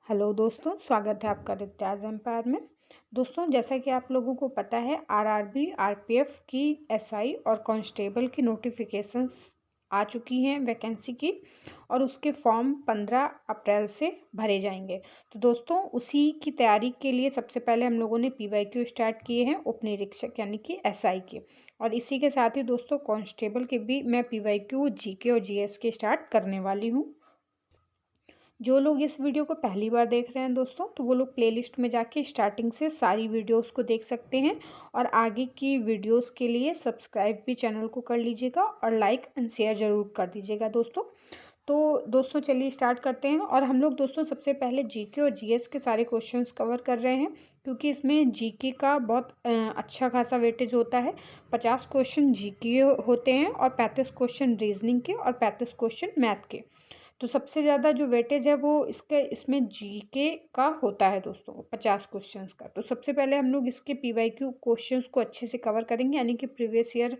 Hello दोस्तों, स्वागत है आपका रित्याज एम्पायर में। दोस्तों, जैसा कि आप लोगों को पता है, आरआरबी, आरपीएफ की, एसआई और कांस्टेबल की नोटिफिकेशंस आ चुकी हैं वैकेंसी की, और उसके फॉर्म 15 अप्रैल से भरे जाएंगे। तो दोस्तों, उसी की तैयारी के लिए सबसे पहले हम लोगों ने पीवाईक्यू स्टार्ट किए हैं, उप निरीक्षक यानी कि एसआई के, और इसी के साथ ही दोस्तों कांस्टेबल के भी मैं पीवाईक्यू, जीके और जीएस के स्टार्ट करने वाली हूँ। जो लोग इस वीडियो को पहली बार देख रहे हैं दोस्तों, तो वो लोग प्लेलिस्ट में जाके स्टार्टिंग से सारी वीडियोस को देख सकते हैं, और आगे की वीडियोस के लिए सब्सक्राइब भी चैनल को कर लीजिएगा और लाइक एंड शेयर ज़रूर कर दीजिएगा दोस्तों। तो दोस्तों चलिए स्टार्ट करते हैं। और हम लोग दोस्तों सबसे पहले जीके और जीएस के सारे क्वेश्चंस कवर कर रहे हैं, क्योंकि इसमें जीके का बहुत अच्छा खासा वेटेज होता है। 50 क्वेश्चन जीके होते हैं और 35 क्वेश्चन रीजनिंग के और 35 क्वेश्चन मैथ के। तो सबसे ज़्यादा जो वेटेज है वो इसमें जीके का होता है दोस्तों, 50 क्वेश्चंस का। तो सबसे पहले हम लोग इसके पीवाईक्यू क्वेश्चंस को अच्छे से कवर करेंगे, यानी कि प्रीवियस ईयर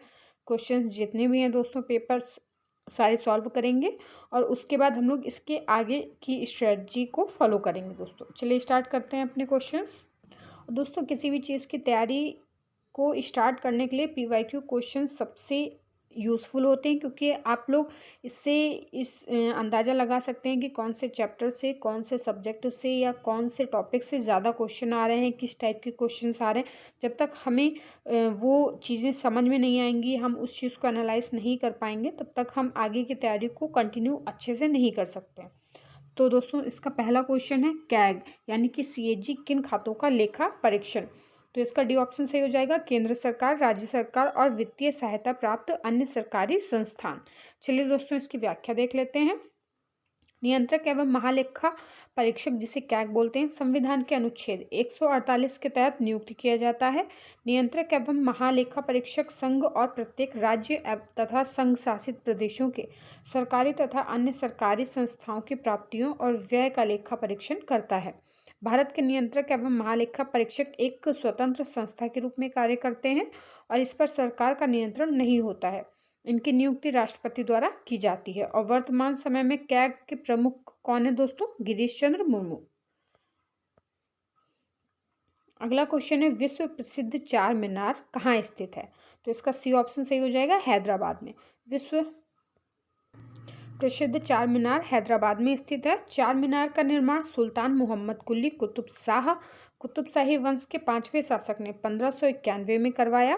क्वेश्चंस जितने भी हैं दोस्तों, पेपर्स सारे सॉल्व करेंगे, और उसके बाद हम लोग इसके आगे की स्ट्रेटजी को फॉलो करेंगे दोस्तों। चलिए स्टार्ट करते हैं अपने क्वेश्चंस। दोस्तों, किसी भी चीज़ की तैयारी को स्टार्ट करने के लिए पीवाईक्यू क्वेश्चन सबसे यूज़फुल होते हैं, क्योंकि आप लोग इससे अंदाज़ा लगा सकते हैं कि कौन से चैप्टर से, कौन से सब्जेक्ट से या कौन से टॉपिक से ज़्यादा क्वेश्चन आ रहे हैं, किस टाइप के क्वेश्चंस आ रहे हैं। जब तक हमें वो चीज़ें समझ में नहीं आएंगी, हम उस चीज़ को एनालाइज नहीं कर पाएंगे, तब तक हम आगे की तैयारी को कंटिन्यू अच्छे से नहीं कर सकते। तो दोस्तों, इसका पहला क्वेश्चन है कैग यानी कि सीएजी किन खातों का लेखा परीक्षण। तो इसका डी ऑप्शन सही हो जाएगा, केंद्र सरकार, राज्य सरकार और वित्तीय सहायता प्राप्त अन्य सरकारी संस्थान। चलिए दोस्तों, इसकी व्याख्या देख लेते हैं। नियंत्रक एवं महालेखा परीक्षक, जिसे कैग बोलते हैं, संविधान के अनुच्छेद 148 के तहत नियुक्त किया जाता है। नियंत्रक एवं महालेखा परीक्षक संघ और प्रत्येक राज्य तथा संघ शासित प्रदेशों के सरकारी तथा अन्य सरकारी संस्थाओं की प्राप्तियों और व्यय का लेखा परीक्षण करता है। भारत के नियंत्रक एवं महालेखा परीक्षक एक स्वतंत्र संस्था के रूप में कार्य करते हैं, और इस पर सरकार का नियंत्रण नहीं होता है। इनकी नियुक्ति राष्ट्रपति द्वारा की जाती है। और वर्तमान समय में कैग के प्रमुख कौन है दोस्तों? गिरीश चंद्र मुर्मू। अगला क्वेश्चन है, विश्व प्रसिद्ध चार मीनार कहाँ स्थित है? तो इसका सी ऑप्शन सही हो जाएगा, हैदराबाद में। विश्व प्रसिद्ध चार मीनार हैदराबाद में स्थित है। चार मीनार का निर्माण सुल्तान मोहम्मद कुली कुतुबशाही वंश के 5वें शासक ने 1591 में करवाया,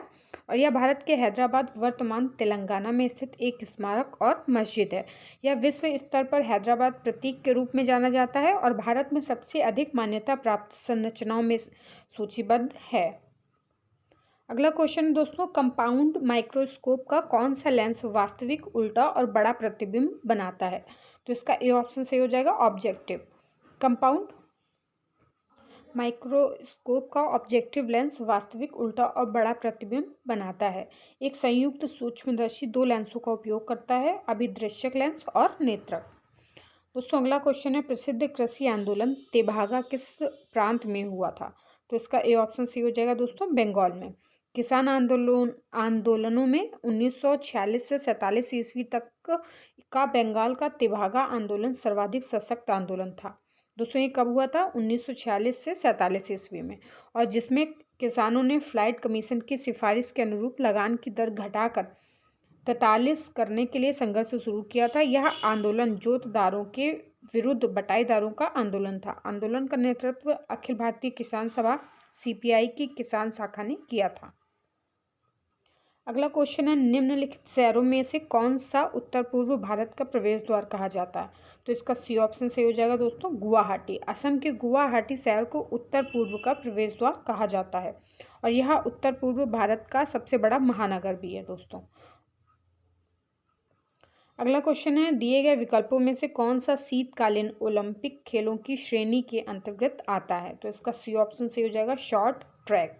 और यह भारत के हैदराबाद, वर्तमान तेलंगाना में स्थित एक स्मारक और मस्जिद है। यह विश्व स्तर पर हैदराबाद प्रतीक के रूप में जाना जाता है और भारत में सबसे अधिक मान्यता प्राप्त संरचनाओं में सूचीबद्ध है। अगला क्वेश्चन दोस्तों, कंपाउंड माइक्रोस्कोप का कौन सा लेंस वास्तविक, उल्टा और बड़ा प्रतिबिंब बनाता है? तो इसका ए ऑप्शन सही हो जाएगा, ऑब्जेक्टिव। कंपाउंड माइक्रोस्कोप का ऑब्जेक्टिव लेंस वास्तविक, उल्टा और बड़ा प्रतिबिंब बनाता है। एक संयुक्त सूक्ष्मदर्शी दो लेंसों का उपयोग करता है, अभिदृश्यक लेंस और नेत्रक। दोस्तों, अगला क्वेश्चन है, प्रसिद्ध कृषि आंदोलन तेभागा किस प्रांत में हुआ था? तो इसका ए ऑप्शन सही हो जाएगा दोस्तों, बंगाल में। किसान आंदोलनों में 1946 से 47 ईस्वी तक का बंगाल का तेभागा आंदोलन सर्वाधिक सशक्त आंदोलन था। दोस्तों, ये कब हुआ था? 1946 से 47 ईस्वी में, और जिसमें किसानों ने फ्लाइट कमीशन की सिफारिश के अनुरूप लगान की दर घटाकर 43 करने के लिए संघर्ष शुरू किया था। यह आंदोलन जोतदारों के विरुद्ध बटाईदारों का आंदोलन था। आंदोलन का नेतृत्व अखिल भारतीय किसान सभा सीपीआई की किसान शाखा ने किया था। अगला क्वेश्चन है, निम्नलिखित शहरों में से कौन सा उत्तर पूर्व भारत का प्रवेश द्वार कहा जाता है? तो इसका सी ऑप्शन सही हो जाएगा दोस्तों, गुवाहाटी। असम के गुवाहाटी शहर को उत्तर पूर्व का प्रवेश द्वार कहा जाता है, और यह उत्तर पूर्व भारत का सबसे बड़ा महानगर भी है दोस्तों। अगला क्वेश्चन है, दिए गए विकल्पों में से कौन सा शीतकालीन ओलंपिक खेलों की श्रेणी के अंतर्गत आता है? तो इसका सी ऑप्शन सही हो जाएगा, शॉर्ट ट्रैक।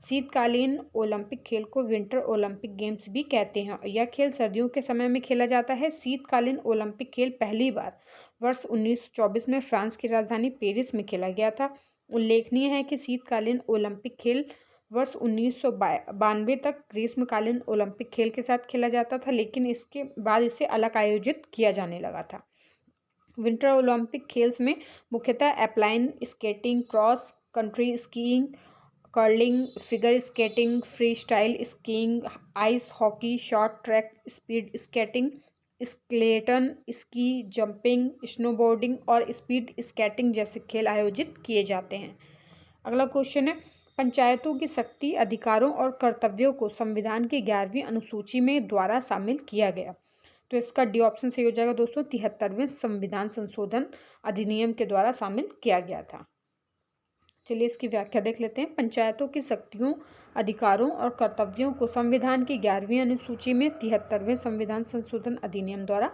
शीतकालीन ओलंपिक खेल को विंटर ओलंपिक गेम्स भी कहते हैं, और यह खेल सर्दियों के समय में खेला जाता है। शीतकालीन ओलंपिक खेल पहली बार वर्ष 1924 में फ्रांस की राजधानी पेरिस में खेला गया था। उल्लेखनीय है कि शीतकालीन ओलंपिक खेल वर्ष 1992 तक ग्रीष्मकालीन ओलंपिक खेल के साथ खेला जाता था, लेकिन इसके बाद इसे अलग आयोजित किया जाने लगा था। विंटर ओलंपिक खेल्स में मुख्यतः एप्लाइन skating, cross country skiing, curling, figure skating, freestyle skiing, ice hockey, short track, speed skating, skeleton ski, jumping, snowboarding और स्पीड स्केटिंग जैसे खेल आयोजित किए जाते हैं। अगला क्वेश्चन है, पंचायतों की शक्ति, अधिकारों और कर्तव्यों को संविधान की 11वीं अनुसूची में द्वारा शामिल किया गया। तो इसका डी ऑप्शन सही हो जाएगा दोस्तों, 73वें संविधान संशोधन अधिनियम के द्वारा शामिल किया गया था। चलिए इसकी व्याख्या देख लेते हैं। पंचायतों की शक्तियों, अधिकारों और कर्तव्यों को संविधान की 11वीं अनुसूची में 73वें संविधान संशोधन अधिनियम द्वारा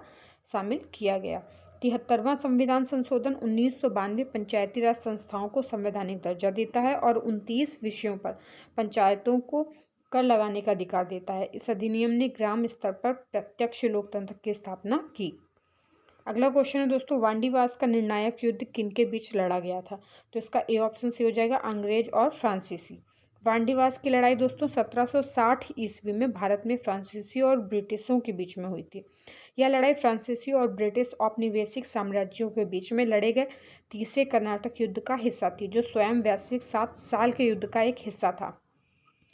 शामिल किया गया। 73वां संविधान संशोधन 1992 पंचायती राज संस्थाओं को संवैधानिक दर्जा देता है और 29 विषयों पर पंचायतों को कर लगाने का अधिकार देता है। इस अधिनियम ने ग्राम स्तर पर प्रत्यक्ष लोकतंत्र की स्थापना की। अगला क्वेश्चन है दोस्तों, वांडीवास का निर्णायक युद्ध किनके बीच लड़ा गया था। तो इसका ए ऑप्शन सही हो जाएगा, अंग्रेज और फ्रांसीसी। वांडीवास की लड़ाई दोस्तों 1760 ईस्वी में भारत में फ्रांसीसी और ब्रिटिशों के बीच में हुई थी। यह लड़ाई फ्रांसीसी और ब्रिटिश औपनिवेशिक साम्राज्यों के बीच में लड़े गए तीसरे कर्नाटक युद्ध का हिस्सा थी, जो स्वयं वैश्विक 7 साल के युद्ध का एक हिस्सा था।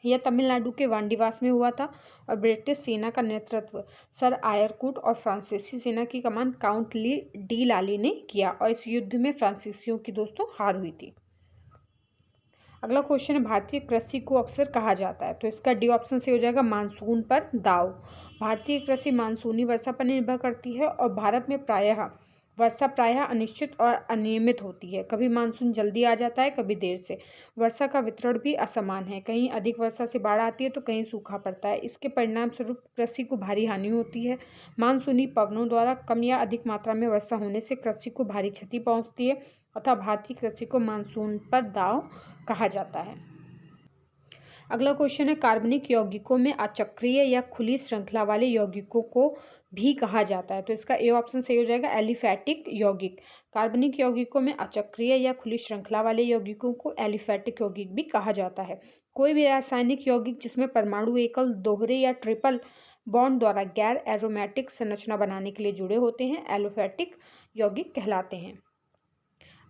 यह तमिलनाडु के वांडीवास में हुआ था और ब्रिटिश सेना का नेतृत्व सर आयरकूट और फ्रांसीसी सेना की कमान काउंट डी लाली ने किया और इस युद्ध में फ्रांसीसियों की दोस्तों हार हुई थी। अगला क्वेश्चन है, भारतीय कृषि को अक्सर कहा जाता है। तो इसका डी ऑप्शन से हो जाएगा, मानसून पर दाव। भारतीय कृषि मानसूनी वर्षा पर निर्भर करती है और भारत में वर्षा प्रायः अनिश्चित और अनियमित होती है। कभी मानसून जल्दी आ जाता है, कभी देर से। वर्षा का वितरण भी असमान है, कहीं अधिक वर्षा से बाढ़ आती है तो कहीं सूखा पड़ता है। इसके परिणाम स्वरूप कृषि को भारी हानि होती है। मानसूनी पवनों द्वारा कम या अधिक मात्रा में वर्षा होने से कृषि को भारी क्षति पहुंचती है, अतः भारतीय कृषि को मानसून पर दाव कहा जाता है। अगला क्वेश्चन है, कार्बनिक यौगिकों में अचक्रीय या खुली श्रृंखला वाले यौगिकों को भी कहा जाता है। तो इसका ए ऑप्शन सही हो जाएगा, एलिफैटिक यौगिक। कार्बनिक यौगिकों में अचक्रीय या खुली श्रृंखला वाले यौगिकों को एलिफैटिक यौगिक भी कहा जाता है। कोई भी रासायनिक यौगिक जिसमें परमाणु एकल, दोहरे या ट्रिपल बॉन्ड द्वारा गैर एरोमेटिक संरचना बनाने के लिए जुड़े होते हैं, एलिफैटिक यौगिक कहलाते हैं।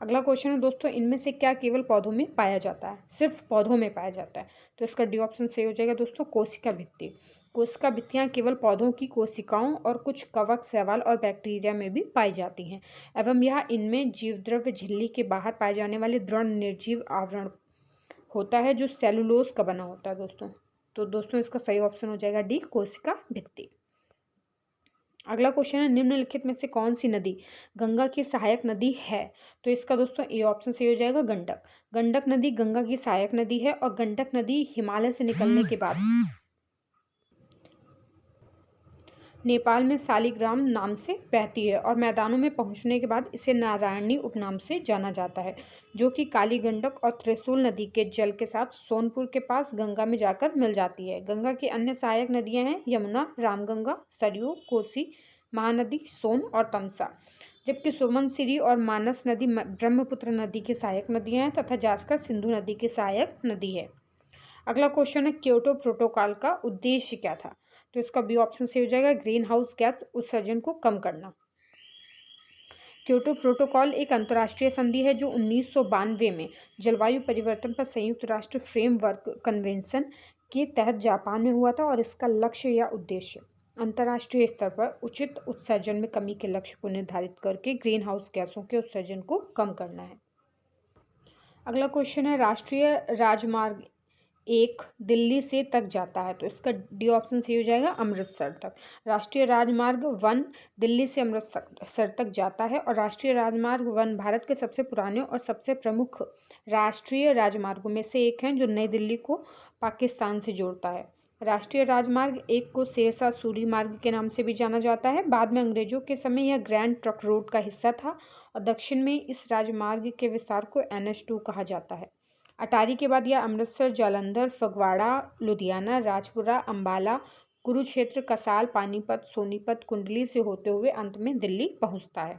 अगला क्वेश्चन है दोस्तों, इनमें से क्या केवल पौधों में पाया जाता है। सिर्फ पौधों में पाया जाता है। तो इसका डी ऑप्शन सही हो जाएगा दोस्तों, कोशिका भित्ति। कोशिका भित्तियाँ केवल पौधों की कोशिकाओं और कुछ कवक, शैवाल और बैक्टीरिया में भी पाई जाती हैं एवं यह इनमें जीवद्रव्य झिल्ली के बाहर पाए जाने वाले दृढ़ निर्जीव आवरण होता है, जो सेलुलोज का बना होता है दोस्तों। तो दोस्तों इसका सही ऑप्शन हो जाएगा डी, कोशिका भित्ति। अगला क्वेश्चन है, निम्नलिखित में से कौन सी नदी गंगा की सहायक नदी है। तो इसका दोस्तों ए ऑप्शन सही हो जाएगा, गंडक। गंडक नदी गंगा की सहायक नदी है और गंडक नदी हिमालय से निकलने के बाद नेपाल में शालिग्राम नाम से बहती है और मैदानों में पहुंचने के बाद इसे नारायणी उपनाम से जाना जाता है, जो कि काली गंडक और त्रिशूल नदी के जल के साथ सोनपुर के पास गंगा में जाकर मिल जाती है। गंगा की अन्य सहायक नदियां हैं यमुना, रामगंगा, सरयू, कोसी, महानदी, सोन और तमसा, जबकि सुमनसिरी और मानस नदी ब्रह्मपुत्र नदी की सहायक नदियां हैं तथा जास्कर सिंधु नदी की सहायक नदी है। अगला क्वेश्चन है, क्योटो प्रोटोकॉल का उद्देश्य क्या था। तो इसका बी ऑप्शन से हो जाएगा, ग्रीन हाउस गैस उत्सर्जन को कम करना। क्योटो प्रोटोकॉल एक अंतर्राष्ट्रीय संधि है जो 1992 में जलवायु परिवर्तन पर संयुक्त राष्ट्र फ्रेमवर्क कन्वेंशन के तहत जापान में हुआ था और इसका लक्ष्य या उद्देश्य अंतर्राष्ट्रीय स्तर पर उचित उत्सर्जन में कमी के लक्ष्य को निर्धारित करके ग्रीन हाउस गैसों के उत्सर्जन को कम करना है। अगला क्वेश्चन है, राष्ट्रीय राजमार्ग 1 दिल्ली से तक जाता है। तो इसका डी ऑप्शन सही हो जाएगा, अमृतसर तक। राष्ट्रीय राजमार्ग 1 दिल्ली से अमृतसर तक जाता है और राष्ट्रीय राजमार्ग 1 भारत के सबसे पुराने और सबसे प्रमुख राष्ट्रीय राजमार्गों में से एक है, जो नई दिल्ली को पाकिस्तान से जोड़ता है। राष्ट्रीय राजमार्ग 1 को शेरशाह सूरी मार्ग के नाम से भी जाना जाता है। बाद में अंग्रेजों के समय यह ग्रैंड ट्रंक रोड का हिस्सा था और दक्षिण में इस राजमार्ग के विस्तार को NH2 कहा जाता है। अटारी के बाद यह अमृतसर, जालंधर, फगवाड़ा, लुधियाना, राजपुरा, अंबाला, कुरुक्षेत्र, कसाल, पानीपत, सोनीपत, कुंडली से होते हुए अंत में दिल्ली पहुंचता है।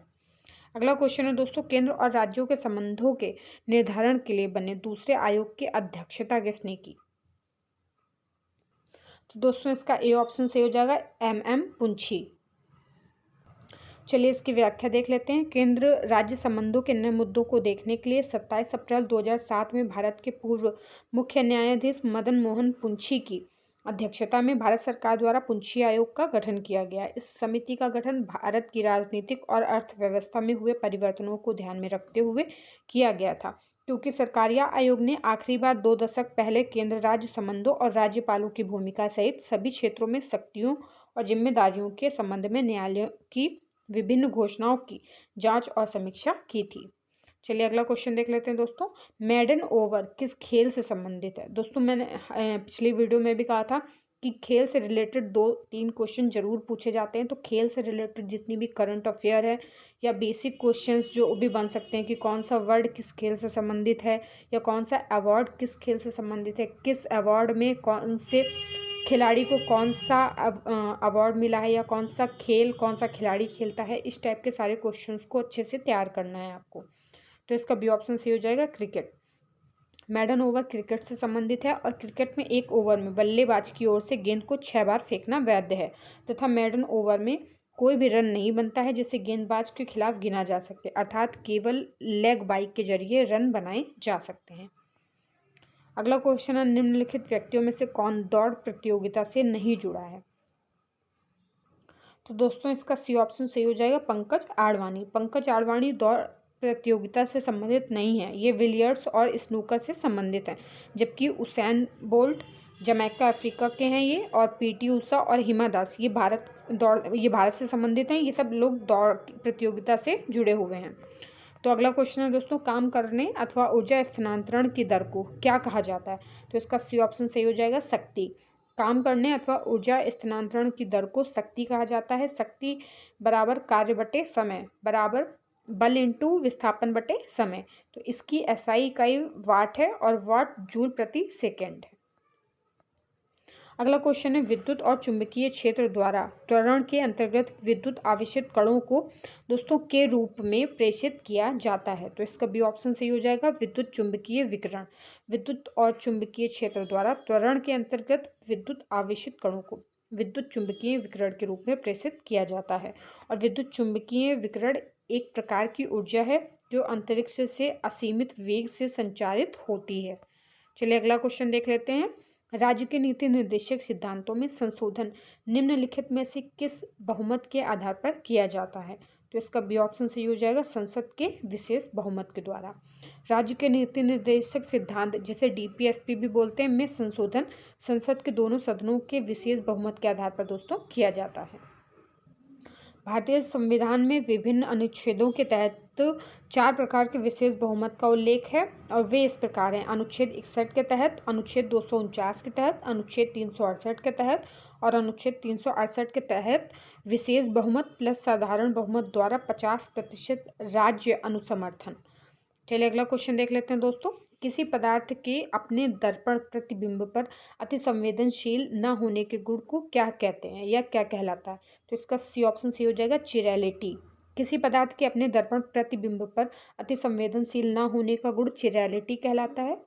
अगला क्वेश्चन है दोस्तों, केंद्र और राज्यों के संबंधों के निर्धारण के लिए बने दूसरे आयोग की अध्यक्षता किसने की। तो दोस्तों इसका ए ऑप्शन सही हो जाएगा, MM पुंछी। चलिए इसकी व्याख्या देख लेते हैं। केंद्र राज्य संबंधों के नए मुद्दों को देखने के लिए 27 अप्रैल 2007 में भारत के पूर्व मुख्य न्यायाधीश मदन मोहन पुंछी की अध्यक्षता में भारत सरकार द्वारा पुंछी आयोग का गठन किया गया। इस समिति का गठन भारत की राजनीतिक और अर्थव्यवस्था में हुए परिवर्तनों को ध्यान में रखते हुए किया गया था, क्योंकि सरकारिया आयोग ने आखिरी बार 2 दशक पहले केंद्र राज्य संबंधों और राज्यपालों की भूमिका सहित सभी क्षेत्रों में शक्तियों और जिम्मेदारियों के संबंध में न्यायालय की विभिन्न घोषणाओं की जांच और समीक्षा की थी। चलिए अगला क्वेश्चन देख लेते हैं दोस्तों। मेडन ओवर किस खेल से संबंधित है? दोस्तों मैंने पिछली वीडियो में भी कहा था कि खेल से रिलेटेड 2-3 क्वेश्चन जरूर पूछे जाते हैं। तो खेल से रिलेटेड जितनी भी करंट अफेयर है या बेसिक क्वेश्चंस जो भी बन सकते हैं कि कौन सा वर्ड किस खेल से संबंधित है या कौन सा अवार्ड किस खेल से संबंधित है, किस अवार्ड में कौन से खिलाड़ी को कौन सा अवार्ड मिला है या कौन सा खेल कौन सा खिलाड़ी खेलता है, इस टाइप के सारे क्वेश्चंस को अच्छे से तैयार करना है आपको। तो इसका बी ऑप्शन सही हो जाएगा क्रिकेट। मेडन ओवर क्रिकेट से संबंधित है और क्रिकेट में एक ओवर में बल्लेबाज की ओर से गेंद को 6 बार फेंकना वैध है तथा मेडन ओवर में कोई भी रन नहीं बनता है जिसे गेंदबाज के खिलाफ गिना जा सके, अर्थात केवल लेग बाइक के जरिए रन बनाए जा सकते हैं। अगला क्वेश्चन है, निम्नलिखित व्यक्तियों में से कौन दौड़ प्रतियोगिता से नहीं जुड़ा है? तो दोस्तों इसका सी ऑप्शन सही हो जाएगा पंकज आडवाणी। पंकज आडवाणी दौड़ प्रतियोगिता से संबंधित नहीं है, ये विलियर्ड्स और स्नूकर से संबंधित हैं, जबकि उसेन बोल्ट जमैका अफ्रीका के हैं ये, और पीटी उषा और हिमा दास ये भारत से संबंधित हैं। ये सब लोग दौड़ प्रतियोगिता से जुड़े हुए हैं। तो अगला क्वेश्चन है दोस्तों, काम करने अथवा ऊर्जा स्थानांतरण की दर को क्या कहा जाता है? तो इसका सी ऑप्शन सही हो जाएगा शक्ति। काम करने अथवा ऊर्जा स्थानांतरण की दर को शक्ति कहा जाता है। शक्ति बराबर कार्य बटे समय बराबर बल इंटू विस्थापन बटे समय। तो इसकी एसआई इकाई वाट है और वाट जूल प्रति सेकेंड है। अगला क्वेश्चन है, विद्युत और चुंबकीय क्षेत्र द्वारा त्वरण के अंतर्गत विद्युत आवेशित कणों को दोस्तों के रूप में प्रेषित किया जाता है। तो इसका बी ऑप्शन सही हो जाएगा विद्युत चुंबकीय विकिरण। विद्युत और चुंबकीय क्षेत्र द्वारा त्वरण के अंतर्गत विद्युत आवेशित कणों को विद्युत चुंबकीय विकिरण के रूप में प्रेषित किया जाता है। और विद्युत चुंबकीय विकिरण एक प्रकार की ऊर्जा है जो अंतरिक्ष से असीमित वेग से संचारित होती है। चलिए अगला क्वेश्चन देख लेते हैं। राज्य के नीति निर्देशक सिद्धांतों में संशोधन निम्नलिखित में से किस बहुमत के आधार पर किया जाता है? तो इसका बी ऑप्शन सही हो जाएगा संसद के विशेष बहुमत के द्वारा। राज्य के नीति निर्देशक सिद्धांत जिसे डीपीएसपी भी बोलते हैं में संशोधन संसद के दोनों सदनों के विशेष बहुमत के आधार पर दोस्तों किया जाता है। भारतीय संविधान में विभिन्न अनुच्छेदों के तहत 4 प्रकार के विशेष बहुमत का उल्लेख है और वे इस प्रकार हैं। अनुच्छेद 61 के तहत, अनुच्छेद 249 के तहत, अनुच्छेद 368 के तहत और अनुच्छेद 368 के तहत विशेष बहुमत प्लस साधारण बहुमत द्वारा 50% राज्य अनुसमर्थन। चलिए अगला क्वेश्चन देख लेते हैं दोस्तों। किसी पदार्थ के अपने दर्पण प्रतिबिंब पर अति संवेदनशील न होने के गुण को क्या कहते हैं या क्या कहलाता है? तो इसका सी ऑप्शन सही हो जाएगा चिरैलिटी। किसी पदार्थ के अपने दर्पण प्रतिबिंब पर अति संवेदनशील न होने का गुण चिरैलिटी कहलाता है।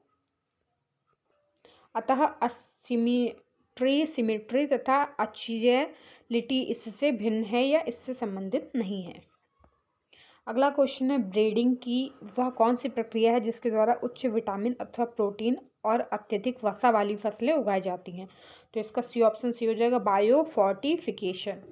अतः सिमेट्री तथा अचिरैलिटी इससे भिन्न है या इससे संबंधित नहीं है। अगला क्वेश्चन है, ब्रीडिंग की वह कौन सी प्रक्रिया है जिसके द्वारा उच्च विटामिन अथवा प्रोटीन और अत्यधिक वसा वाली फसलें उगाई जाती हैं? तो इसका सी ऑप्शन सही हो जाएगा बायोफोर्टिफिकेशन।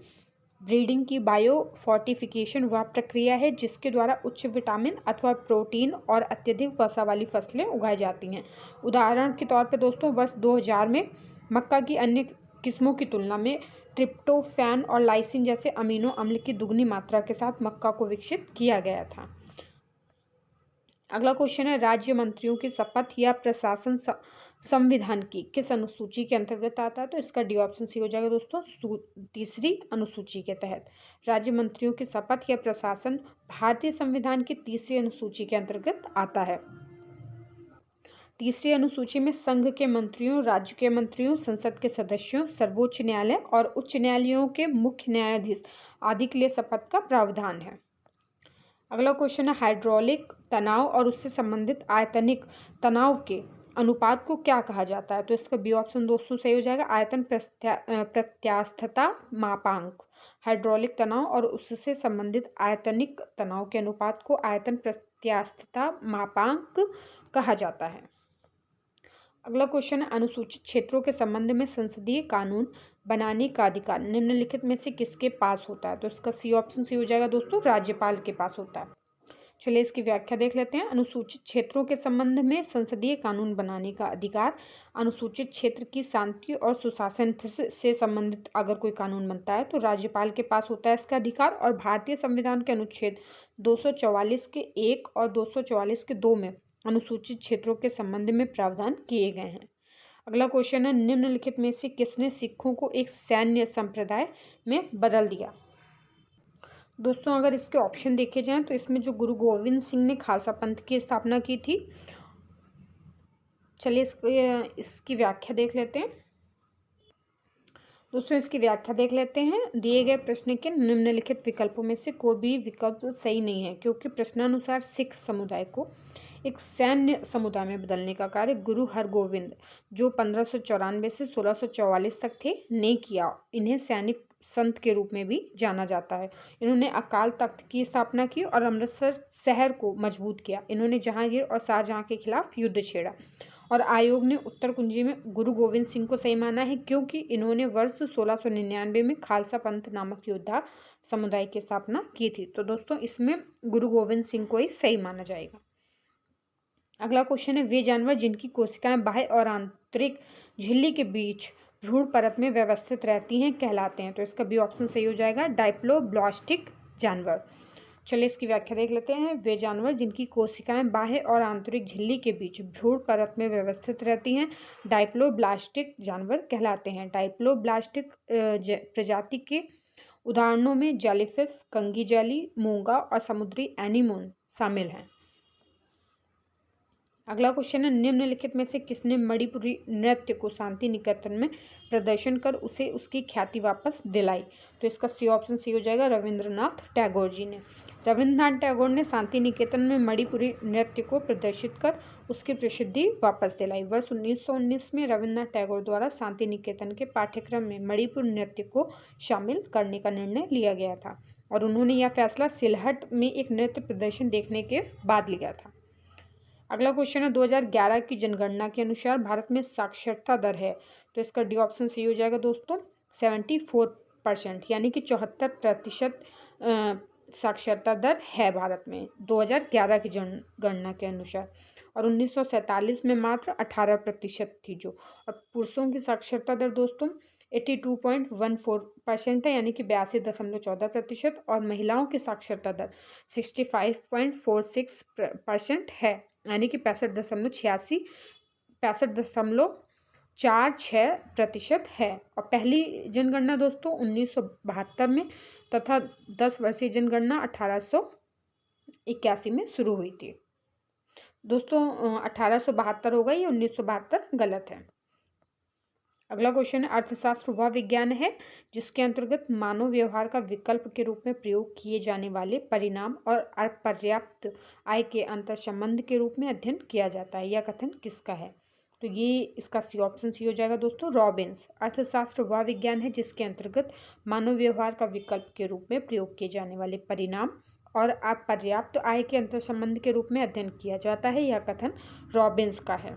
ब्रीडिंग की बायोफोर्टिफिकेशन वह प्रक्रिया है जिसके द्वारा उच्च विटामिन अथवा प्रोटीन और अत्यधिक वसा वाली फसलें उगाई जाती हैं। उदाहरण के तौर पर दोस्तों वर्ष 2000 में मक्का की अन्य किस्मों की तुलना में ट्रिप्टोफैन और लाइसिन जैसे अमीनो अम्ल की दुगनी मात्रा के साथ मक्का को विकसित किया गया था। अगला क्वेश्चन है, राज्य मंत्रियों की शपथ या प्रशासन संविधान की किस अनुसूची के अंतर्गत आता है? तो इसका डी ऑप्शन सी हो जाएगा दोस्तों 3री अनुसूची के तहत। राज्य मंत्रियों की शपथ या प्रशासन भारतीय संविधान की 3री अनुसूची के अंतर्गत आता है। 3री अनुसूची में संघ के मंत्रियों, राज्य के मंत्रियों, संसद के सदस्यों, सर्वोच्च न्यायालय और उच्च न्यायालयों के मुख्य न्यायाधीश आदि के लिए शपथ का प्रावधान है। अगला क्वेश्चन है, हाइड्रोलिक तनाव और उससे संबंधित आयतनिक तनाव के अनुपात को क्या कहा जाता है? तो इसका बी ऑप्शन दोस्तों सही हो जाएगा आयतन प्रत्यास्थता मापांक। हाइड्रोलिक तनाव और उससे संबंधित आयतनिक तनाव के अनुपात को आयतन प्रत्यास्थता मापांक कहा जाता है। अगला क्वेश्चन है, अनुसूचित क्षेत्रों के संबंध में संसदीय कानून बनाने का अधिकार निम्नलिखित में से किसके पास होता है? तो इसका सी ऑप्शन सी हो जाएगा दोस्तों, राज्यपाल के पास होता है। चलिए इसकी व्याख्या देख लेते हैं। अनुसूचित क्षेत्रों के संबंध में संसदीय कानून बनाने का अधिकार अनुसूचित क्षेत्र की शांति और सुशासन से संबंधित अगर कोई कानून बनता है तो राज्यपाल के पास होता है इसका अधिकार। और भारतीय संविधान के अनुच्छेद 244 के 1 और 244 के 2 में अनुसूचित क्षेत्रों के संबंध में प्रावधान किए गए हैं। अगला क्वेश्चन है, निम्नलिखित में से किसने सिखों को एक सैन्य संप्रदाय में बदल दिया? दोस्तों अगर इसके ऑप्शन देखे जाएं तो इसमें जो गुरु गोविंद सिंह ने खालसा पंथ की स्थापना की थी। चलिए इसकी व्याख्या देख लेते हैं। दोस्तों इसकी व्याख्या देख लेते हैं। दिए गए प्रश्न के निम्नलिखित विकल्पों में से कोई भी विकल्प सही नहीं है, क्योंकि प्रश्नानुसार सिख समुदाय को एक सैन्य समुदाय में बदलने का कार्य गुरु हरगोविंद, जो 1594 से 1644 तक थे, ने किया। इन्हें सैनिक संत के रूप में भी जाना जाता है। इन्होंने अकाल तख्त की स्थापना की और अमृतसर शहर को मजबूत किया। इन्होंने जहांगीर और शाहजहां के खिलाफ युद्ध छेड़ा। और आयोग ने उत्तर कुंजी में गुरु गोविंद सिंह को सही माना है, क्योंकि इन्होंने वर्ष 1699 में खालसा पंथ नामक योद्धा समुदाय की स्थापना की थी। तो दोस्तों इसमें गुरु गोविंद सिंह को ही सही माना जाएगा। अगला क्वेश्चन है, वे जानवर जिनकी कोशिकाएं बाह्य और आंतरिक झिल्ली के बीच भ्रूण परत में व्यवस्थित रहती हैं कहलाते हैं? तो इसका बी ऑप्शन सही हो जाएगा, डाइप्लोब्लास्टिक जानवर। चलिए इसकी व्याख्या देख लेते हैं। वे जानवर जिनकी कोशिकाएं बाह्य और आंतरिक झिल्ली के बीच भ्रूण परत में व्यवस्थित रहती हैं डाइप्लोब्लास्टिक जानवर कहलाते हैं। डाइप्लोब्लास्टिक प्रजाति के उदाहरणों में जेलीफिश, कंगी जेली, मूंगा और समुद्री एनीमोन शामिल हैं। अगला क्वेश्चन है, निम्नलिखित में से किसने मणिपुरी नृत्य को शांति निकेतन में प्रदर्शन कर उसे उसकी ख्याति वापस दिलाई? तो इसका सी ऑप्शन सी हो जाएगा, रविंद्रनाथ टैगोर जी ने। रविंद्रनाथ टैगोर ने शांति निकेतन में मणिपुरी नृत्य को प्रदर्शित कर उसकी प्रसिद्धि वापस दिलाई। वर्ष 1919 में रविंद्रनाथ टैगोर द्वारा शांति निकेतन के पाठ्यक्रम में मणिपुर नृत्य को शामिल करने का निर्णय लिया गया था और उन्होंने यह फैसला सिलहट में एक नृत्य प्रदर्शन देखने के बाद लिया था। अगला क्वेश्चन है, 2011 की जनगणना के अनुसार भारत में साक्षरता दर है? तो इसका डी ऑप्शन सही हो जाएगा दोस्तों, 74%, यानी कि 74% साक्षरता दर है भारत में 2011 की जनगणना के अनुसार। और 1947 में मात्र 18% थी जो। और पुरुषों की साक्षरता दर दोस्तों 82.14% है, यानी कि 82.14%। और महिलाओं की साक्षरता दर 65.46% है, यानी कि 65.46% है। और पहली जनगणना दोस्तों 1972 में तथा 10 वर्षीय जनगणना 1881 में शुरू हुई थी। दोस्तों 1872 होगा, ये 1972 गलत है। अगला क्वेश्चन है, अर्थशास्त्र वह विज्ञान है जिसके अंतर्गत मानव व्यवहार का विकल्प के रूप में प्रयोग किए जाने वाले परिणाम और अपर्याप्त आय के अंतर संबंध के रूप में अध्ययन किया जाता है। यह कथन किसका है? तो ये इसका सी ऑप्शन सी हो जाएगा दोस्तों, रॉबिन्स। अर्थशास्त्र वह विज्ञान है जिसके अंतर्गत मानव व्यवहार का विकल्प के रूप में प्रयोग किए जाने वाले परिणाम और अपर्याप्त आय के अंतर संबंध के रूप में अध्ययन किया जाता है। यह कथन रॉबिन्स का है।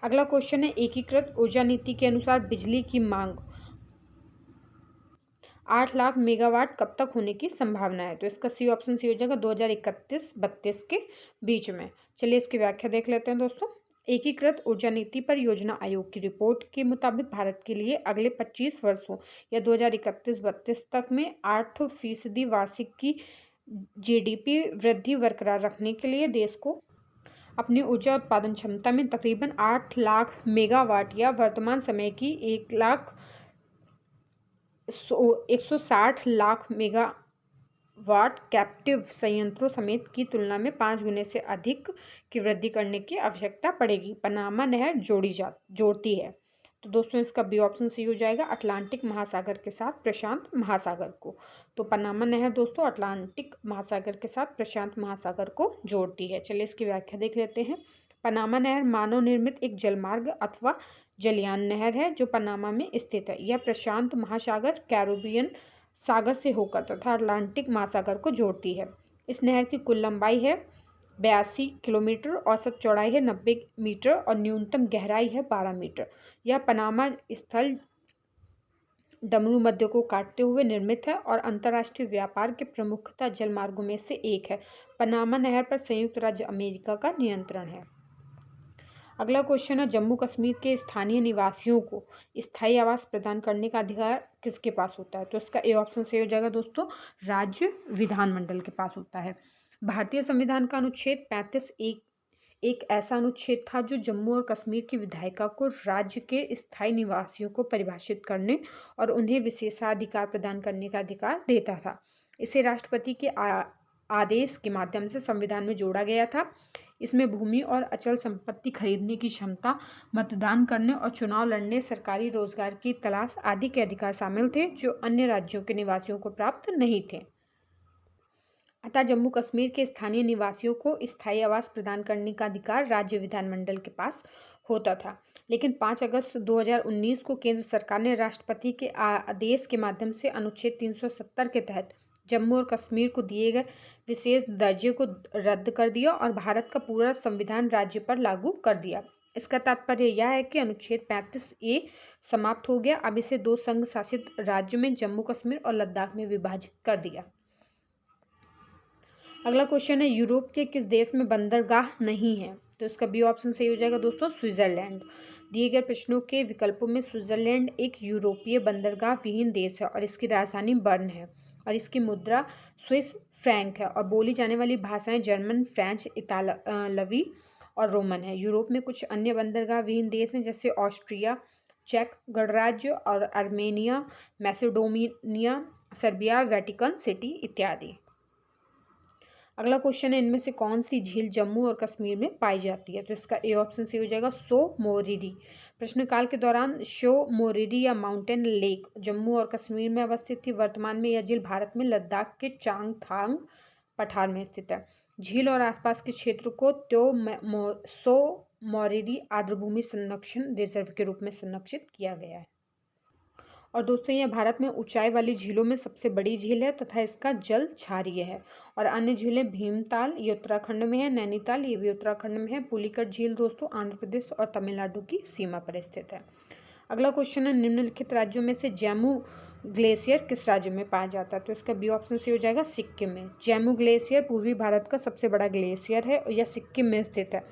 अगला क्वेश्चन है, एकीकृत ऊर्जा नीति के अनुसार बिजली की मांग 8 लाख मेगावाट कब तक होने की संभावना है? तो इसका सी ऑप्शन सी हो जाएगा, 2031-32 के बीच में। चलिए इसकी व्याख्या देख लेते हैं दोस्तों। एकीकृत ऊर्जा नीति पर योजना आयोग की रिपोर्ट के मुताबिक भारत के लिए अगले 25 वर्षों या 2031-32 तक में 8% वार्षिक की GDP वृद्धि बरकरार रखने के लिए देश को अपनी ऊर्जा उत्पादन क्षमता में तकरीबन 8 लाख मेगावाट या वर्तमान समय की 160 लाख मेगावाट कैप्टिव संयंत्रों समेत की तुलना में 5 गुने से अधिक की वृद्धि करने की आवश्यकता पड़ेगी। पनामा नहर जोड़ती है। तो दोस्तों इसका बी ऑप्शन सही हो जाएगा, अटलांटिक महासागर के साथ प्रशांत महासागर को। तो पनामा नहर दोस्तों अटलांटिक महासागर के साथ प्रशांत महासागर को जोड़ती है। चलिए इसकी व्याख्या देख लेते हैं। पनामा नहर मानव निर्मित एक जलमार्ग अथवा जलयान नहर है जो पनामा में स्थित है। यह प्रशांत महासागर, कैरिबियन सागर से होकर तथा अटलांटिक महासागर को जोड़ती है। इस नहर की कुल लंबाई है 82 किलोमीटर, औसत चौड़ाई है 90 मीटर और न्यूनतम गहराई है 12 मीटर। यह पनामा स्थल डमरू मध्य को काटते हुए निर्मित है और अंतर्राष्ट्रीय व्यापार के प्रमुखता जलमार्गों में से एक है। पनामा नहर पर संयुक्त राज्य अमेरिका का नियंत्रण है। अगला क्वेश्चन है, जम्मू कश्मीर के स्थानीय निवासियों को स्थायी आवास प्रदान करने का अधिकार किसके पास होता है? तो इसका ए ऑप्शन सही हो जाएगा दोस्तों, राज्य विधानमंडल के पास होता है। भारतीय संविधान का अनुच्छेद 35 एक ऐसा अनुच्छेद था जो जम्मू और कश्मीर की विधायिका को राज्य के स्थायी निवासियों को परिभाषित करने और उन्हें विशेषाधिकार प्रदान करने का अधिकार देता था। इसे राष्ट्रपति के आदेश के माध्यम से संविधान में जोड़ा गया था। इसमें भूमि और अचल संपत्ति खरीदने की क्षमता, मतदान करने और चुनाव लड़ने, सरकारी रोजगार की तलाश आदि के अधिकार शामिल थे जो अन्य राज्यों के निवासियों को प्राप्त नहीं थे। अतः जम्मू कश्मीर के स्थानीय निवासियों को स्थायी आवास प्रदान करने का अधिकार राज्य विधानमंडल के पास होता था। लेकिन 5 अगस्त 2019 को केंद्र सरकार ने राष्ट्रपति के आदेश के माध्यम से अनुच्छेद 370 के तहत जम्मू और कश्मीर को दिए गए विशेष दर्जे को रद्द कर दिया और भारत का पूरा संविधान राज्य पर लागू कर दिया। इसका तात्पर्य यह है कि अनुच्छेद 35A समाप्त हो गया। अब इसे 2 संघ शासित राज्यों में जम्मू कश्मीर और लद्दाख में विभाजित कर दिया। अगला क्वेश्चन है, यूरोप के किस देश में बंदरगाह नहीं है? तो इसका बी ऑप्शन सही हो जाएगा दोस्तों, स्विट्जरलैंड। दिए गए प्रश्नों के विकल्पों में स्विट्जरलैंड एक यूरोपीय बंदरगाह विहीन देश है और इसकी राजधानी बर्न है और इसकी मुद्रा स्विस फ्रैंक है और बोली जाने वाली भाषाएं जर्मन, फ्रेंच, इतालवी और रोमन है। यूरोप में कुछ अन्य बंदरगाह विहीन देश हैं जैसे ऑस्ट्रिया, चेक गणराज्य और Armenia, Macedonia, Serbia, Vatican city इत्यादि। अगला क्वेश्चन है, इनमें से कौन सी झील जम्मू और कश्मीर में पाई जाती है? तो इसका ए ऑप्शन सही हो जाएगा, सो मोरिरी। प्रश्नकाल के दौरान शो मोरिरी या माउंटेन लेक जम्मू और कश्मीर में अवस्थित थी। वर्तमान में यह झील भारत में लद्दाख के चांगथांग पठार में स्थित है। झील और आसपास के क्षेत्र को सो मोरिरी आर्द्रभूमि संरक्षण रिजर्व के रूप में संरक्षित किया गया है। और दोस्तों, यह भारत में ऊंचाई वाली झीलों में सबसे बड़ी झील है तथा इसका जल क्षारीय है। और अन्य झीलें भीमताल ये उत्तराखंड में है, नैनीताल ये भी उत्तराखंड में है, पुलिकट झील दोस्तों आंध्र प्रदेश और तमिलनाडु की सीमा पर स्थित है। अगला क्वेश्चन है, निम्नलिखित राज्यों में से जैमू ग्लेशियर किस राज्य में पाया जाता है? तो इसका बी ऑप्शन से हो जाएगा, सिक्किम में। जैमू ग्लेशियर पूर्वी भारत का सबसे बड़ा ग्लेशियर है और यह सिक्किम में स्थित है।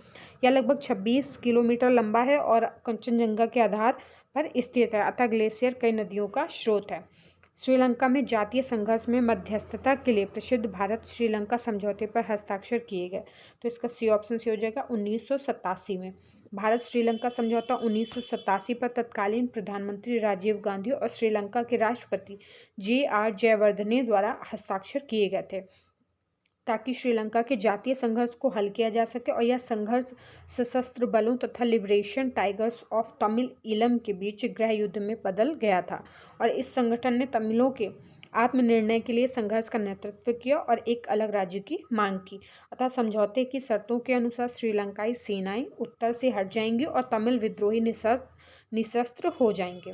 यह लगभग 26 किलोमीटर लंबा है और कंचनजंगा के आधार पर स्थित है। अतः ग्लेशियर कई नदियों का स्रोत है। श्रीलंका में जातीय संघर्ष में मध्यस्थता के लिए प्रसिद्ध भारत श्रीलंका समझौते पर हस्ताक्षर किए गए। तो इसका सी ऑप्शन से हो जाएगा 1987 में। भारत श्रीलंका समझौता 1987 पर तत्कालीन प्रधानमंत्री राजीव गांधी और श्रीलंका के राष्ट्रपति JR जयवर्धने द्वारा हस्ताक्षर किए गए थे ताकि श्रीलंका के जातीय संघर्ष को हल किया जा सके और यह संघर्ष सशस्त्र बलों तथा liberation tigers of Tamil Eelam के बीच गृह युद्ध में बदल गया था। और इस संगठन ने तमिलों के आत्मनिर्णय के लिए संघर्ष का नेतृत्व किया और एक अलग राज्य की मांग की। अतः समझौते की शर्तों के अनुसार श्रीलंकाई सेनाएं उत्तर से हट जाएंगी और तमिल विद्रोही निशस्त्र हो जाएंगे।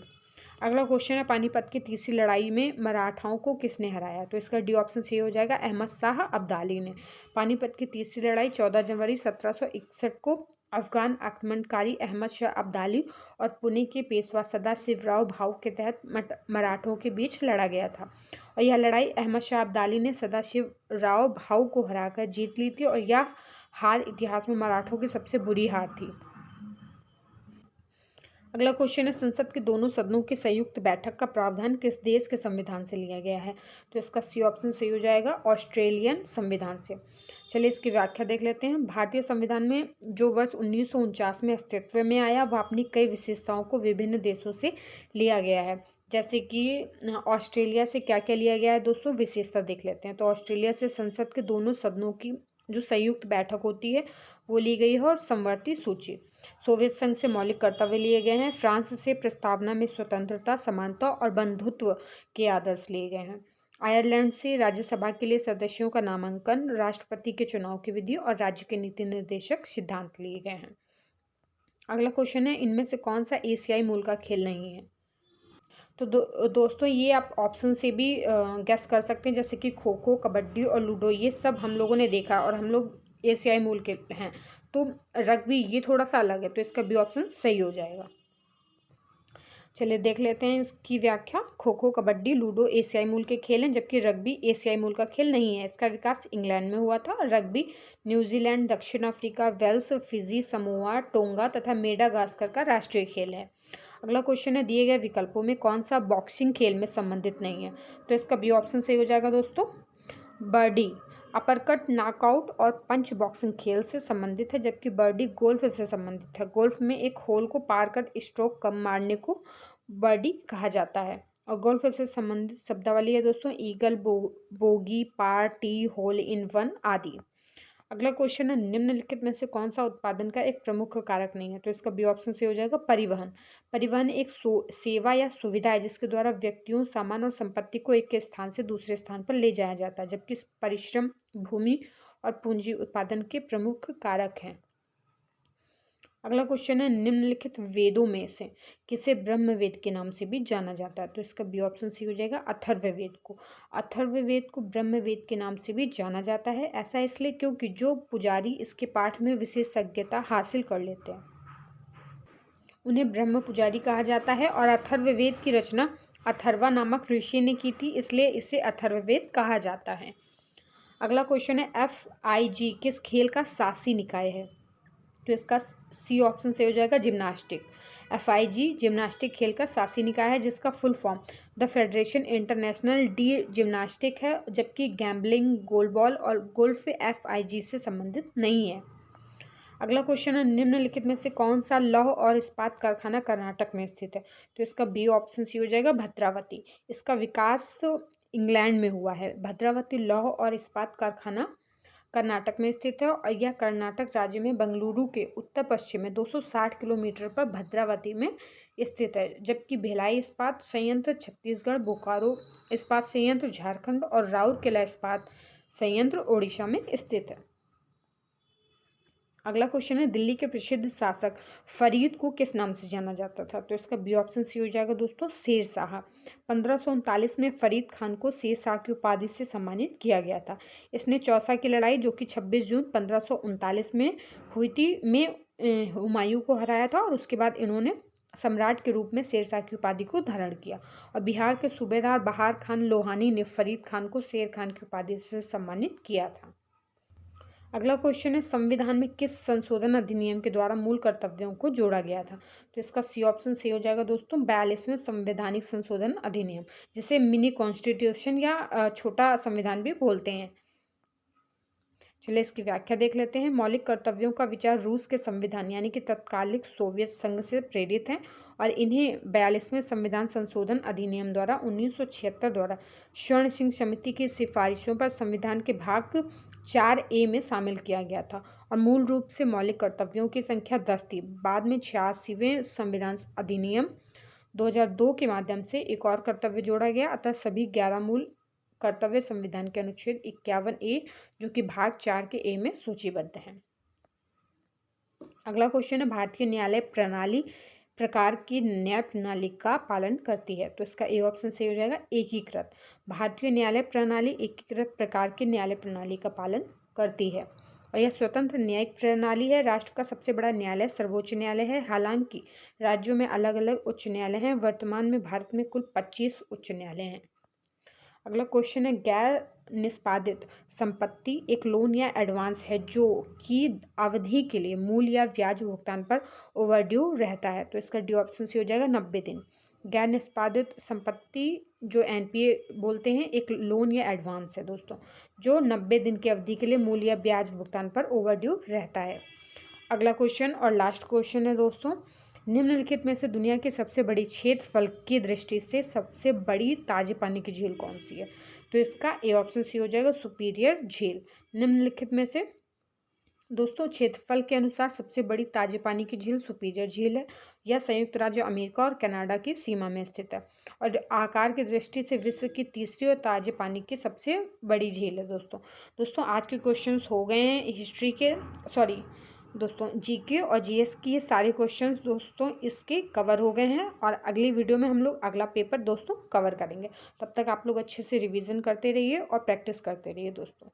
अगला क्वेश्चन है, पानीपत की तीसरी लड़ाई में मराठाओं को किसने हराया? तो इसका डी ऑप्शन सही हो जाएगा, अहमद शाह अब्दाली ने। पानीपत की तीसरी लड़ाई 14 जनवरी 1761 को अफगान आक्रमणकारी अहमद शाह अब्दाली और पुणे के पेशवा सदाशिवराव भाऊ के तहत मराठों के बीच लड़ा गया था। और यह लड़ाई अहमद शाह अब्दाली ने सदाशिवराव भाऊ को हराकर जीत ली थी और यह हार इतिहास में मराठों की सबसे बुरी हार थी। अगला क्वेश्चन है, संसद के दोनों सदनों की संयुक्त बैठक का प्रावधान किस देश के संविधान से लिया गया है? तो इसका सी ऑप्शन सही हो जाएगा, ऑस्ट्रेलियन संविधान से। चलिए इसकी व्याख्या देख लेते हैं। भारतीय संविधान में जो वर्ष 1949 में अस्तित्व में आया वह अपनी कई विशेषताओं को विभिन्न देशों से लिया गया है। जैसे कि ऑस्ट्रेलिया से क्या क्या लिया गया है दोस्तों, विशेषता देख लेते हैं। तो ऑस्ट्रेलिया से संसद के दोनों सदनों की जो संयुक्त बैठक होती है वो ली गई है और समवर्ती सूची। सोवियत संघ से मौलिक कर्तव्य लिए गए हैं। फ्रांस से प्रस्तावना में स्वतंत्रता, समानता और बंधुत्व के आदर्श लिए गए हैं। आयरलैंड से राज्यसभा के लिए सदस्यों का नामांकन, राष्ट्रपति के चुनाव की विधि और राज्य के नीति निर्देशक सिद्धांत लिए गए हैं। अगला क्वेश्चन है, इनमें से कौन सा एशियाई मूल का खेल नहीं है? तो दोस्तों ये आप ऑप्शन से भी गैस कर सकते हैं, जैसे कि खो खो, कबड्डी और लूडो, ये सब हम लोगों ने देखा और हम लोग एशियाई मूल के हैं। तो रग्बी ये थोड़ा सा अलग है, तो इसका भी ऑप्शन सही हो जाएगा। चलिए देख लेते हैं इसकी व्याख्या। खो खो, कबड्डी, लूडो एशियाई मूल के खेल हैं, जबकि रग्बी एशियाई मूल का खेल नहीं है। इसका विकास इंग्लैंड में हुआ था। रग्बी न्यूजीलैंड, दक्षिण Africa, Wales, Fiji, Samoa, Tonga तथा मेडागास्कर का राष्ट्रीय खेल है। अगला क्वेश्चन है, दिए गए विकल्पों में कौन सा बॉक्सिंग खेल में संबंधित नहीं है? तो इसका बी ऑप्शन सही हो जाएगा दोस्तों। बर्डी अपरकट, नॉकआउट और पंच बॉक्सिंग खेल से संबंधित है, जबकि बर्डी गोल्फ से संबंधित है। गोल्फ में एक होल को पार कर स्ट्रोक कम मारने को बर्डी कहा जाता है। और गोल्फ से संबंधित शब्दावली है दोस्तों, eagle, bogey, par, tee, hole in one आदि। अगला क्वेश्चन है, निम्नलिखित में से कौन सा उत्पादन का एक प्रमुख कारक नहीं है? तो इसका बी ऑप्शन से हो जाएगा परिवहन। परिवहन एक सेवा या सुविधा है जिसके द्वारा व्यक्तियों, सामान और संपत्ति को एक स्थान से दूसरे स्थान पर ले जाया जाता है, जबकि परिश्रम, भूमि और पूंजी उत्पादन के प्रमुख कारक हैं। अगला क्वेश्चन है, निम्नलिखित वेदों में से किसे ब्रह्मवेद के नाम से भी जाना जाता है? तो इसका बी ऑप्शन सी हो जाएगा अथर्ववेद को। अथर्ववेद को ब्रह्मवेद के नाम से भी जाना जाता है। ऐसा इसलिए क्योंकि जो पुजारी इसके पाठ में विशेषज्ञता हासिल कर लेते हैं उन्हें ब्रह्म पुजारी कहा जाता है। और अथर्ववेद की रचना अथर्वा नामक ऋषि ने की थी, इसलिए इसे अथर्ववेद कहा जाता है। अगला क्वेश्चन है, FIG किस खेल का शासी निकाय है? तो इसका सी ऑप्शन से हो जाएगा जिम्नास्टिक। FIG जिम्नास्टिक खेल का शासी निकाय है, जिसका full form the federation international de Gymnastique है, जबकि गैम्बलिंग, गोलबॉल और गोल्फ FIG से संबंधित नहीं है। अगला क्वेश्चन है, निम्नलिखित में से कौन सा लौह और इस्पात कारखाना कर्नाटक में स्थित है? तो इसका बी ऑप्शन सी हो जाएगा भद्रावती। इसका विकास इंग्लैंड में हुआ है। भद्रावती लौह और इस्पात कारखाना कर्नाटक में स्थित है और यह कर्नाटक राज्य में बेंगलुरु के उत्तर पश्चिम में 260 किलोमीटर पर भद्रावती में स्थित है, जबकि भिलाई इस्पात संयंत्र छत्तीसगढ़, बोकारो इस्पात संयंत्र झारखंड और राउरकेला इस्पात संयंत्र ओडिशा में स्थित है। अगला क्वेश्चन है, दिल्ली के प्रसिद्ध शासक फरीद को किस नाम से जाना जाता था? तो इसका बी ऑप्शन सी हो जाएगा दोस्तों शेर शाह। 1539 में फरीद खान को शेर शाह की उपाधि से सम्मानित किया गया था। इसने चौसा की लड़ाई, जो कि 26 जून 1539 में हुई थी, में हुमायूं को हराया था और उसके बाद इन्होंने सम्राट के रूप में शेर शाह की उपाधि को धारण किया। और बिहार के सूबेदार बहार खान लोहानी ने फरीद खान को शेर खान की उपाधि से सम्मानित किया था। अगला क्वेश्चन है, संविधान में किस संशोधन अधिनियम के द्वारा मूल कर्तव्यों को जोड़ा गया था? तो इसका सी ऑप्शन सही हो जाएगा दोस्तों 42वें संवैधानिक संशोधन अधिनियम, जिसे मिनी कॉन्स्टिट्यूशन या छोटा संविधान भी बोलते हैं। चलिए इसकी व्याख्या देख लेते हैं। मौलिक कर्तव्यों का विचार रूस के संविधान यानी कि तत्कालिक सोवियत संघ से प्रेरित है और इन्हें 42वें संविधान संशोधन अधिनियम द्वारा 1976 द्वारा स्वर्ण सिंह समिति की सिफारिशों पर संविधान के भाग 4A में शामिल किया गया था। और मूल रूप से मौलिक कर्तव्यों की संख्या 10 थी। बाद में 86वें संविधान अधिनियम 2002 के माध्यम से एक और कर्तव्य जोड़ा गया, अतः सभी 11 मूल कर्तव्य संविधान के अनुच्छेद 51A जो कि भाग 4 के A में सूचीबद्ध है। अगला क्वेश्चन है, भारतीय न्यायालय प्रणाली प्रकार की न्याय प्रणाली का पालन करती है? तो इसका ए ऑप्शन सही हो जाएगा एकीकृत। भारतीय न्यायालय प्रणाली एकीकृत प्रकार की न्यायालय प्रणाली का पालन करती है और यह स्वतंत्र न्यायिक प्रणाली है। राष्ट्र का सबसे बड़ा न्यायालय सर्वोच्च न्यायालय है। हालांकि राज्यों में अलग अलग उच्च न्यायालय हैं। वर्तमान में भारत में कुल 25 उच्च न्यायालय हैं। अगला क्वेश्चन है, गैर निष्पादित संपत्ति एक लोन या एडवांस है जो कि अवधि के लिए मूल या ब्याज भुगतान पर ओवरड्यू रहता है। तो इसका डी ऑप्शन से हो जाएगा 90 दिन। गैर निष्पादित संपत्ति जो NPA बोलते हैं एक लोन या एडवांस है दोस्तों, जो 90 दिन की अवधि के लिए मूल या ब्याज भुगतान पर ओवरड्यू रहता है। अगला क्वेश्चन और लास्ट क्वेश्चन है दोस्तों, निम्नलिखित में से दुनिया की सबसे बड़ी क्षेत्रफल की दृष्टि से सबसे बड़ी ताजे पानी की झील कौन सी है? तो इसका ए ऑप्शन सी हो जाएगा सुपीरियर झील। निम्नलिखित में से दोस्तों क्षेत्रफल के अनुसार सबसे बड़ी ताजे पानी की झील सुपीरियर झील है। यह संयुक्त राज्य अमेरिका और कनाडा की सीमा में स्थित है और आकार की दृष्टि से विश्व की तीसरी और ताजे पानी की सबसे बड़ी झील है दोस्तों आज के क्वेश्चंस हो गए हैं हिस्ट्री के, सॉरी दोस्तों जीके और जीएस की ये सारे क्वेश्चंस दोस्तों इसके कवर हो गए हैं। और अगली वीडियो में हम लोग अगला पेपर दोस्तों कवर करेंगे। तब तक आप लोग अच्छे से रिवीजन करते रहिए और प्रैक्टिस करते रहिए दोस्तों।